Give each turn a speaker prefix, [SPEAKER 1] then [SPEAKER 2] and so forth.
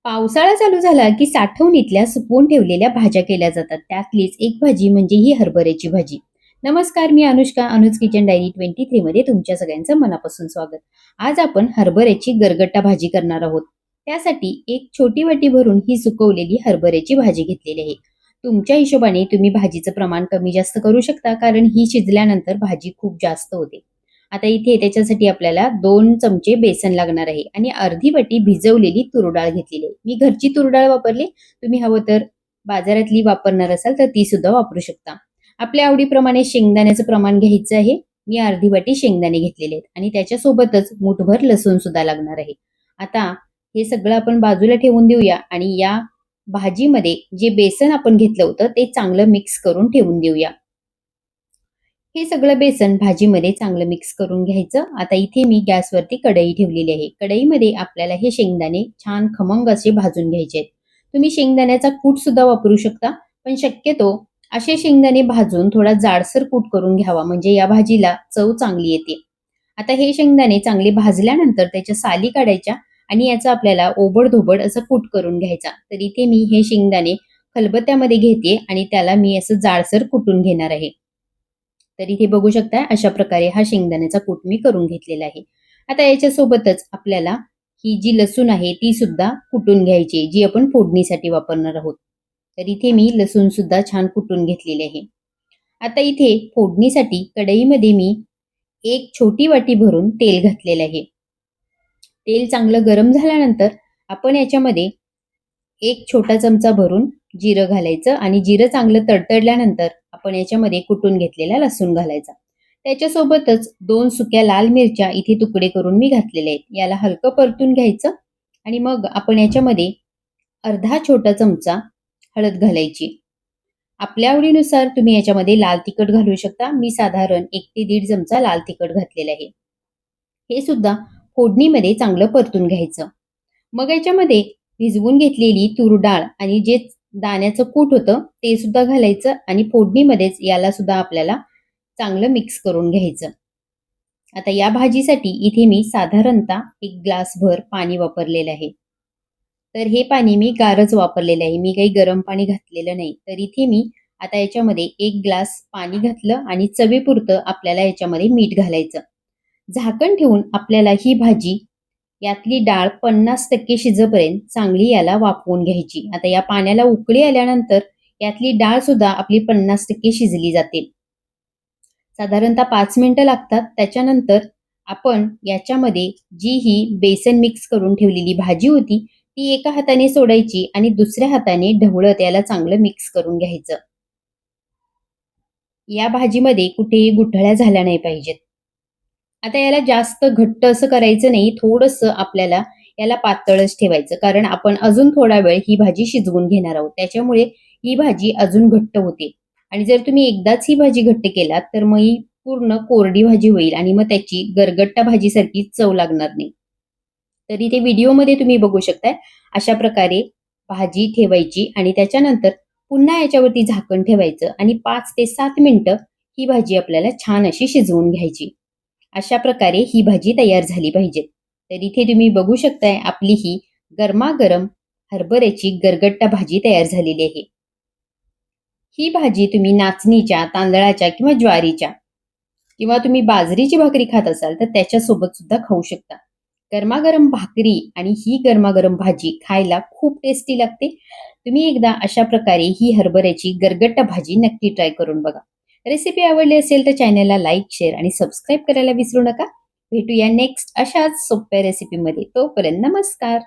[SPEAKER 1] पावसाळा चालू झाला की साठवणीतल्या सुकवून ठेवलेल्या भाज्या केल्या जातात. त्यातलीच एक भाजी म्हणजे ही हरभऱ्याची भाजी. नमस्कार, मी अनुष्का. अनुज किचन डायरी 23 मध्ये तुमच्या सगळ्यांचं मनापासून स्वागत. आज आपण हरभऱ्याची गरगट्टा भाजी करणार आहोत. त्यासाठी एक छोटी वाटी भरून ही सुकवलेली हरभऱ्याची भाजी घेतलेली आहे. तुमच्या हिशोबाने तुम्ही भाजीचं प्रमाण कमी जास्त करू शकता, कारण ही शिजल्यानंतर भाजी खूप जास्त होते. आता इथे त्याच्यासाठी आपल्याला 2 चमचे बेसन लागणार आहे आणि अर्धी वाटी भिजवलेली तूर डाळ घेतलेली आहे. मी घरची तूर डाळ वापरली. तुम्ही हवं तर बाजारातली वापरणार असाल तर ती सुद्धा वापरू शकता. आपल्या आवडीप्रमाणे शेंगदाण्याचं प्रमाण घ्यायचं आहे. मी अर्धी वाटी शेंगदाणे घेतलेले आहेत आणि त्याच्यासोबतच मूठभर लसूण सुद्धा लागणार आहे. आता हे सगळं आपण बाजूला ठेवून देऊया आणि या भाजीमध्ये जे बेसन आपण घेतलं होतं ते चांगलं मिक्स करून ठेवून देऊया. हे सगळं बेसन भाजीमध्ये चांगलं मिक्स करून घ्यायचं. आता इथे मी गॅसवरती कढई ठेवलेली आहे. कढईमध्ये आपल्याला हे शेंगदाणे छान खमंग असे भाजून घ्यायचे आहेत. तुम्ही शेंगदाण्याचा कूट सुद्धा वापरू शकता, पण शक्यतो असे शेंगदाणे भाजून थोडा जाडसर कूट करून घ्यावा, म्हणजे या भाजीला चव चांगली येते. आता हे शेंगदाणे चांगले भाजल्यानंतर त्याच्या साली काढायच्या आणि याचा आपल्याला ओबड-धोबड असं कूट करून घ्यायचा. तर इथे मी हे शेंगदाणे खलबत्त्यामध्ये घेते आणि त्याला मी असं जाडसर कुटून घेणार आहे. तर इथे बघू शकता अशा प्रकारे हा शेंगदाण्याचा कूट मी करून घेतलेला आहे. आता याच्यासोबतच आपल्याला ही जी लसूण आहे ती सुद्धा कुटून घ्यायची, जी आपण फोडणीसाठी वापरणार आहोत. तर इथे मी लसूण सुद्धा छान कुटून घेतलेले आहे. आता इथे फोडणीसाठी कढईमध्ये मी एक छोटी वाटी भरून तेल घातलेलं आहे. तेल चांगलं गरम झाल्यानंतर आपण याच्यामध्ये एक छोटा चमचा भरून जिरं घालायचं आणि जिरं चांगलं तडतडल्यानंतर आपण याच्यामध्ये कुटून घेतलेला लसूण घालायचा. त्याच्यासोबतच 2 सुक्या लाल मिरच्या इथे तुकडे करून मी घातलेले आहेत. याला हलकं परतून घ्यायचं आणि मग आपण याच्यामध्ये अर्धा छोटा चमचा हळद घालायची. आपल्या आवडीनुसार तुम्ही याच्यामध्ये लाल तिखट घालू शकता. मी साधारण 1 ते 1.5 चमचा लाल तिखट घातलेलं आहे. हे सुद्धा फोडणीमध्ये चांगलं परतून घ्यायचं. मग याच्यामध्ये भिजवून घेतलेली तूर डाळ आणि जे दाण्याचं कूट होतं ते सुद्धा घालायचं आणि फोडणीमध्येच याला सुद्धा आपल्याला चांगलं मिक्स करून घ्यायचं. आता या भाजीसाठी इथे मी साधारणतः 1 ग्लासभर पाणी वापरलेलं आहे. तर हे पाणी मी गारच वापरलेलं आहे. मी काही गरम पाणी घातलेलं नाही. तर इथे मी आता याच्यामध्ये 1 ग्लास पाणी घातलं आणि चवीपुरतं आपल्याला याच्यामध्ये मीठ घालायचं. झाकण ठेवून आपल्याला ही भाजी यातली डाळ 50% शिजेपर्यंत चांगली याला वाफवून घ्यायची. आता या पाण्याला उकळी आल्यानंतर यातली डाळ सुद्धा आपली 50% शिजली जाते. साधारणतः 5 मिनिटं लागतात. त्याच्यानंतर आपण याच्यामध्ये जी ही बेसन मिक्स करून ठेवलेली भाजी होती ती एका हाताने सोडायची आणि दुसऱ्या हाताने ढवळत याला चांगलं मिक्स करून घ्यायचं. या भाजीमध्ये कुठेही गुठळ्या झाल्या नाही पाहिजेत. आता याला जास्त घट्ट असं करायचं नाही. थोडंसं आपल्याला याला पातळच ठेवायचं, कारण आपण अजून थोडा वेळ ही भाजी शिजवून घेणार आहोत. त्याच्यामुळे ही भाजी अजून घट्ट होते आणि जर तुम्ही एकदाच ही भाजी घट्ट केलात तर मग ही पूर्ण कोरडी भाजी होईल आणि मग त्याची गरगट्टा भाजीसारखी चव लागणार नाही. तर इथे व्हिडिओमध्ये तुम्ही बघू शकताय अशा प्रकारे भाजी ठेवायची आणि त्याच्यानंतर पुन्हा याच्यावरती झाकण ठेवायचं आणि 5 ते 7 मिनिटं ही भाजी आपल्याला छान अशी शिजवून घ्यायची. अशा प्रकारे ही भाजी तयार झाली पाहिजे. तर इथे तुम्ही बघू शकताय आपली ही गरमागरम हरभऱ्याची गरगट्टा भाजी तयार झालेली आहे. ही भाजी तुम्ही नाचणीच्या, तांदळाच्या किंवा ज्वारीच्या किंवा तुम्ही बाजरीची भाकरी खात असाल तर त्याच्यासोबत सुद्धा खाऊ शकता. गरमागरम भाकरी आणि ही गरमागरम भाजी खायला खूप टेस्टी लागते. तुम्ही एकदा अशा प्रकारे ही हरभऱ्याची गरगट्टा भाजी नक्की ट्राय करून बघा. रेसिपी आवडली असेल तर चॅनलला लाईक, शेअर आणि सबस्क्राईब करायला विसरू नका. भेटूया नेक्स्ट अशाच सोप्या रेसिपीमध्ये. तोपर्यंत नमस्कार.